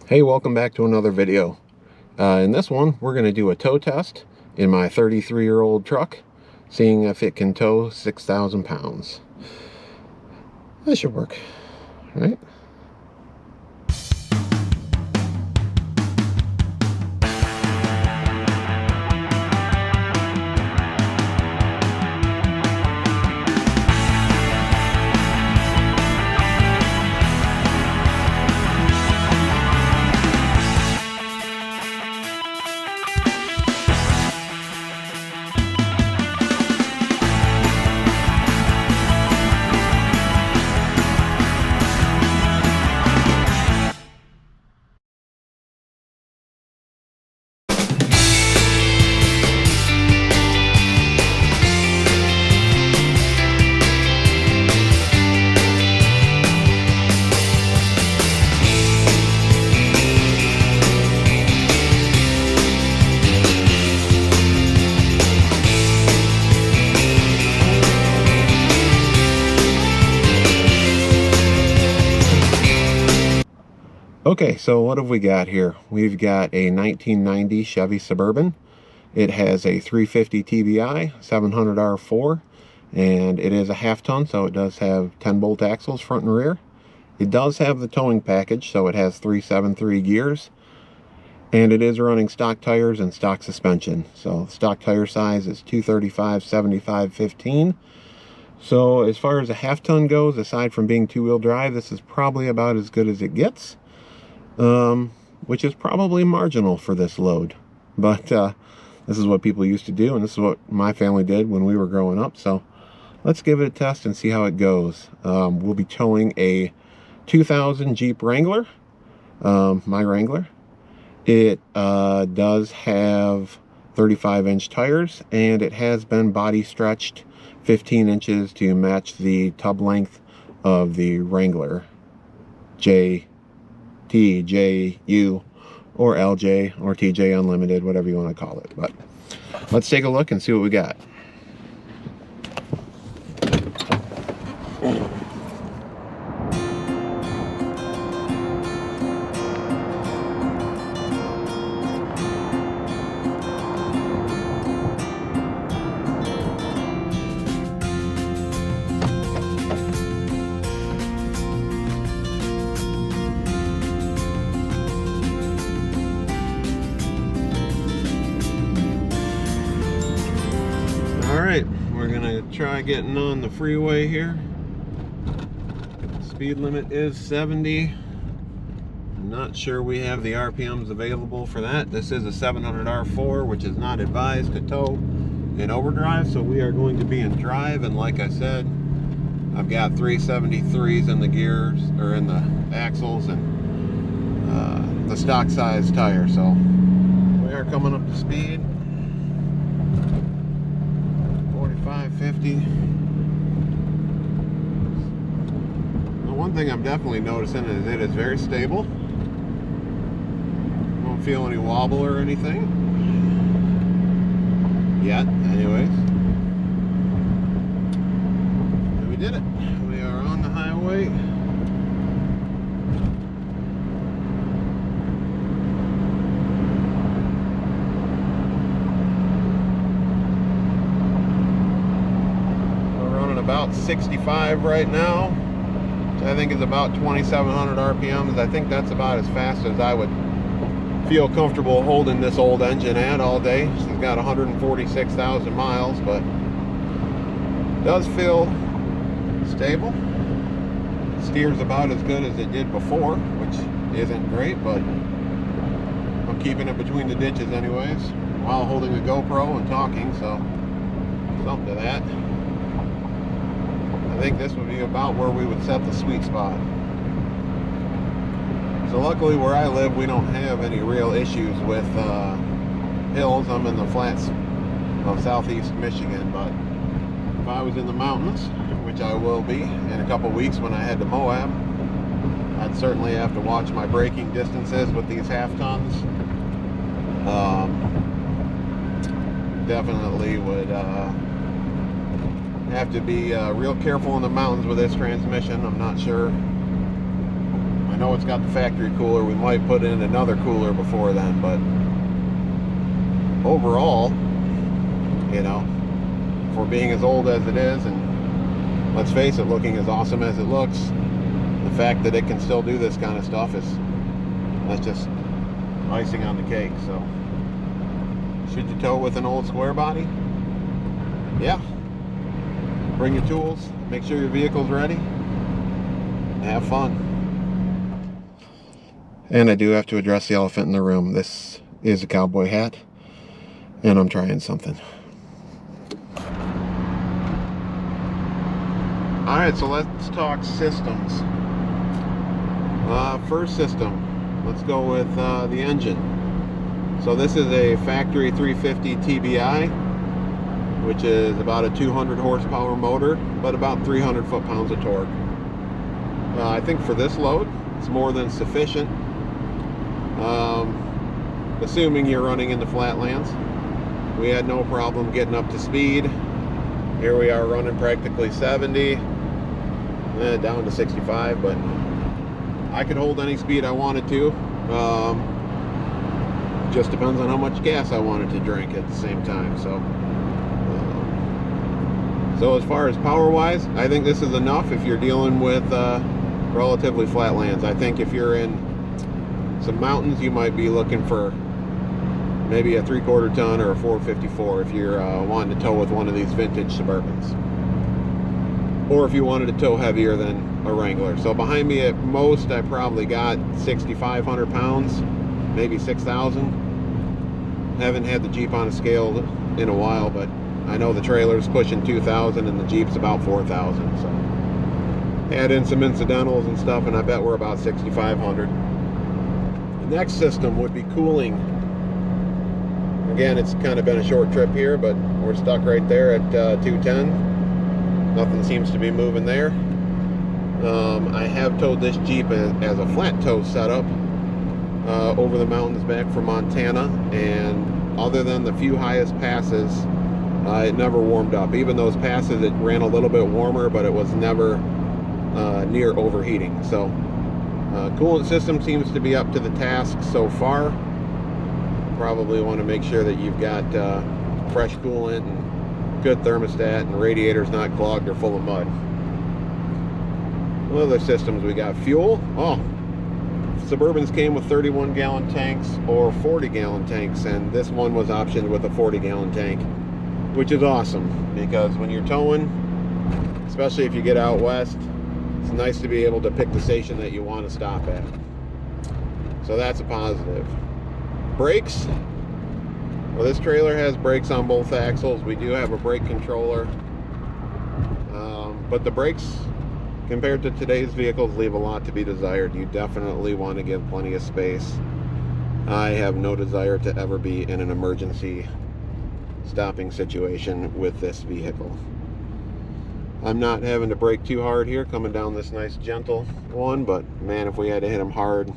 Hey, welcome back to another video. In this one, we're going to do a tow test in my 33-year-old truck, seeing if it can tow 6,000 pounds. That should work, right? Okay, so what have we got here? We've got a 1990 Chevy Suburban. It has a 350 TBI, 700 R4, and it is a half-ton, so it does have 10-bolt axles front and rear. It does have the towing package, so it has 373 gears, and it is running stock tires and stock suspension. So stock tire size is 235/75/15. So as far as a half-ton goes, aside from being two-wheel drive, this is probably about as good as it gets. Which is probably marginal for this load, but this is what people used to do, and this is what my family did when we were growing up. So let's give it a test and see how it goes. We'll be towing a 2000 Jeep Wrangler, my Wrangler. It does have 35-inch tires, and it has been body stretched 15 inches to match the tub length of the Wrangler TJU or LJ or TJ Unlimited, whatever you want to call it. But let's take a look and see what we got. Alright, we're gonna try getting on the freeway here. Speed limit is 70. I'm not sure we have the RPMs available for that. This is a 700 R4, which is not advised to tow in overdrive, so we are going to be in drive. And like I said, I've got 373s in the gears, or in the axles, and the stock size tire. So we are coming up to speed. 550. The one thing I'm definitely noticing is it is very stable. Don't feel any wobble or anything yet, anyways. And we did it. We are on the highway. About 65 right now, which I think is about 2,700 RPMs. I think that's about as fast as I would feel comfortable holding this old engine at all day. It's got 146,000 miles, but it does feel stable. It steers about as good as it did before, which isn't great, but I'm keeping it between the ditches anyways, while holding a GoPro and talking, so something to that. I think this would be about where we would set the sweet spot. So luckily where I live, we don't have any real issues with hills. I'm in the flats of southeast Michigan, but if I was in the mountains, which I will be in a couple weeks when I head to Moab, I'd certainly have to watch my braking distances with these half-tons. Definitely would have to be real careful in the mountains with this transmission. I'm not sure I know it's got the factory cooler. We might put in another cooler before then, but overall, you know, for being as old as it is, and let's face it, looking as awesome as it looks, the fact that it can still do this kind of stuff that's just icing on the cake. So, should you tow with an old square body? Yeah. Bring your tools, make sure your vehicle's ready, and have fun. And I do have to address the elephant in the room. This is a cowboy hat, and I'm trying something. Alright, so let's talk systems. First system, let's go with the engine. So this is a factory 350 TBI, which is about a 200 horsepower motor, but about 300 foot-pounds of torque. I think for this load, it's more than sufficient. Assuming you're running in the flatlands. We had no problem getting up to speed. Here we are running practically 70, down to 65, but I could hold any speed I wanted to. Just depends on how much gas I wanted to drink at the same time. So as far as power wise, I think this is enough if you're dealing with relatively flat lands. I think if you're in some mountains, you might be looking for maybe a 3/4 ton or a 454 if you're wanting to tow with one of these vintage Suburbans, or if you wanted to tow heavier than a Wrangler. So behind me at most I probably got 6,500 pounds, maybe 6,000. Haven't had the Jeep on a scale in a while, but I know the trailer's pushing 2,000 and the Jeep's about 4,000. So add in some incidentals and stuff, and I bet we're about 6,500. The next system would be cooling. Again, it's kind of been a short trip here, but we're stuck right there at 210. Nothing seems to be moving there. I have towed this Jeep as a flat tow setup over the mountains back from Montana, and other than the few highest passes, it never warmed up. Even those passes, it ran a little bit warmer, but it was never near overheating. So coolant system seems to be up to the task so far. Probably want to make sure that you've got fresh coolant and good thermostat, and the radiator's not clogged or full of mud. What other systems we got? Fuel. Oh, Suburbans came with 31-gallon tanks or 40-gallon tanks, and this one was optioned with a 40-gallon tank, which is awesome because when you're towing, especially if you get out west, it's nice to be able to pick the station that you want to stop at. So that's a positive. Brakes. Well, this trailer has brakes on both axles. We do have a brake controller, but the brakes compared to today's vehicles leave a lot to be desired. You definitely want to give plenty of space. I have no desire to ever be in an emergency stopping situation with this vehicle. I'm not having to brake too hard here coming down this nice gentle one, but man, if we had to hit them hard,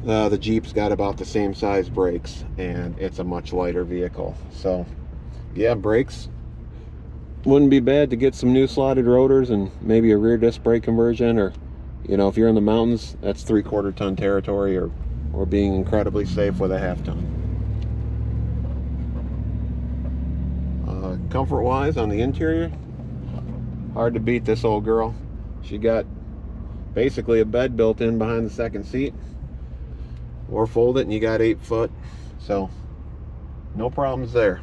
the Jeep's got about the same size brakes, and it's a much lighter vehicle. So yeah, brakes wouldn't be bad to get some new slotted rotors and maybe a rear disc brake conversion, or you know, if you're in the mountains, that's 3/4 ton territory, or being incredibly safe with a 1/2 ton. Comfort wise on the interior, hard to beat this old girl. She got basically a bed built in behind the second seat, or fold it and you got 8 foot, so no problems there.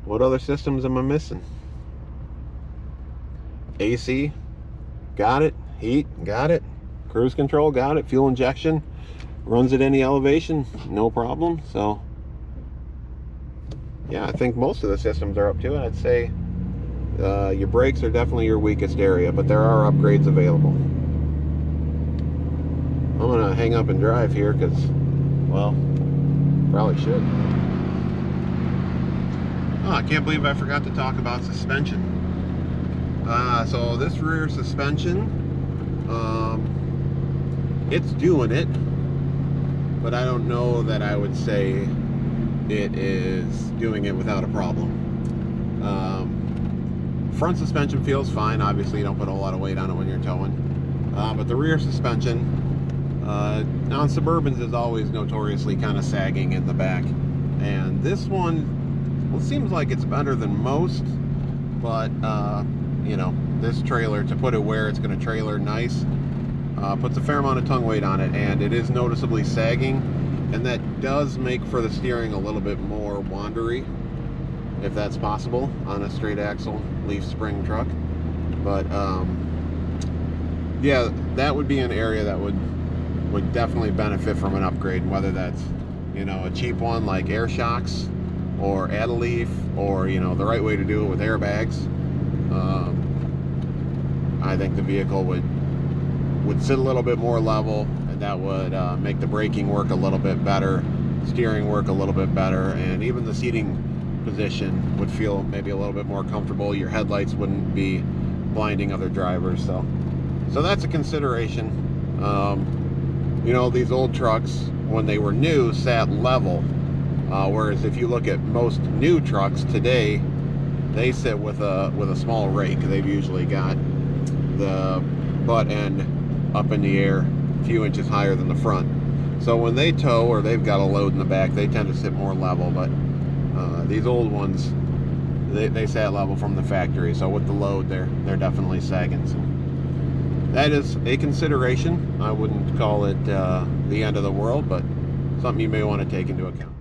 What other systems am I missing? AC, got it. Heat, got it. Cruise control, got it. Fuel injection, runs at any elevation, no problem. So yeah, I think most of the systems are up to it. I'd say your brakes are definitely your weakest area, but there are upgrades available. I'm gonna hang up and drive here because, well, probably should. Oh, I can't believe I forgot to talk about suspension. So this rear suspension, it's doing it, but I don't know that I would say it is doing it without a problem. Front suspension feels fine. Obviously, you don't put a whole lot of weight on it when you're towing. But the rear suspension on Suburbans is always notoriously kind of sagging in the back, and this one, well, it seems like it's better than most, but you know, this trailer, to put it where it's going to trailer nice, puts a fair amount of tongue weight on it, and it is noticeably sagging, and that does make for the steering a little bit more wandery, if that's possible, on a straight axle leaf spring truck. But yeah, that would be an area that would definitely benefit from an upgrade, whether that's, you know, a cheap one like air shocks, or add a leaf, or, you know, the right way to do it with airbags. I think the vehicle would sit a little bit more level, and that would make the braking work a little bit better, steering work a little bit better, and even the seating position would feel maybe a little bit more comfortable. Your headlights wouldn't be blinding other drivers. So that's a consideration. You know, these old trucks, when they were new, sat level, whereas if you look at most new trucks today, they sit with a small rake. They've usually got the butt end up in the air a few inches higher than the front. So when they tow, or they've got a load in the back, they tend to sit more level. But these old ones, they sat level from the factory. So with the load, they're definitely sagging. So that is a consideration. I wouldn't call it the end of the world, but something you may want to take into account.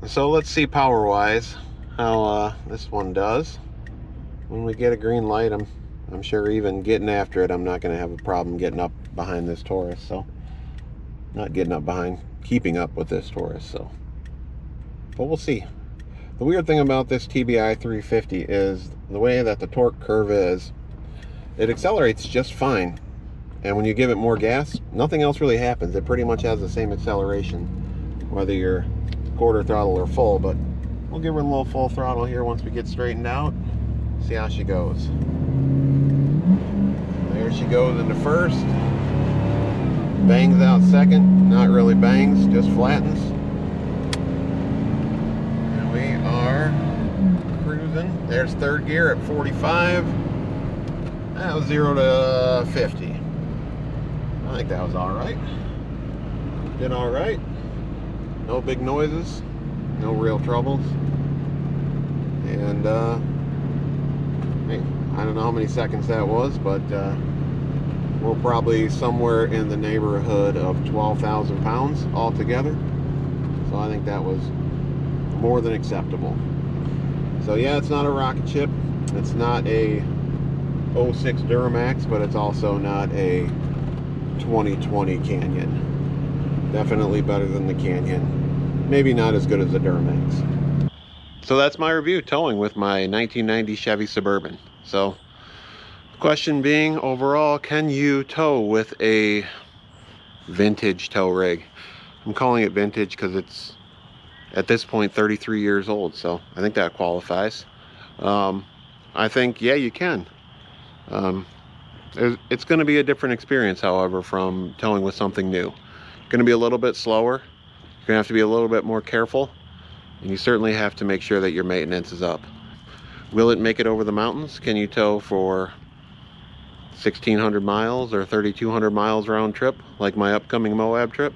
So let's see power-wise how this one does. When we get a green light, I'm sure even getting after it, I'm not going to have a problem getting up behind this Taurus. So not getting up behind, keeping up with this Taurus. So, but we'll see. The weird thing about this TBI 350 is the way that the torque curve is. It accelerates just fine, and when you give it more gas, nothing else really happens. It pretty much has the same acceleration, whether you're quarter throttle or full. But we'll give her a little full throttle here once we get straightened out. See how she goes. There she goes into first. Bangs out second. Not really bangs, just flattens. And we are cruising. There's third gear at 45. That was 0 to 50. I think that was all right. Did all right. No big noises, no real troubles. And I don't know how many seconds that was, but we're probably somewhere in the neighborhood of 12,000 pounds altogether. So I think that was more than acceptable. So yeah, it's not a rocket ship. It's not a 06 Duramax, but it's also not a 2020 Canyon. Definitely better than the Canyon. Maybe not as good as the Duramax. So that's my review, towing with my 1990 Chevy Suburban. So the question being, overall, can you tow with a vintage tow rig? I'm calling it vintage because it's at this point 33 years old, so I think that qualifies. I think, yeah, you can. It's going to be a different experience, however, from towing with something new. It's going to be a little bit slower. You're going to have to be a little bit more careful, and you certainly have to make sure that your maintenance is up. Will it make it over the mountains? Can you tow for 1,600 miles or 3,200 miles round trip, like my upcoming Moab trip?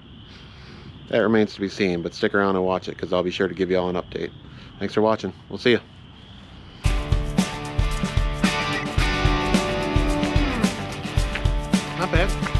That remains to be seen, but stick around and watch it, because I'll be sure to give you all an update. Thanks for watching. We'll see you. Not bad.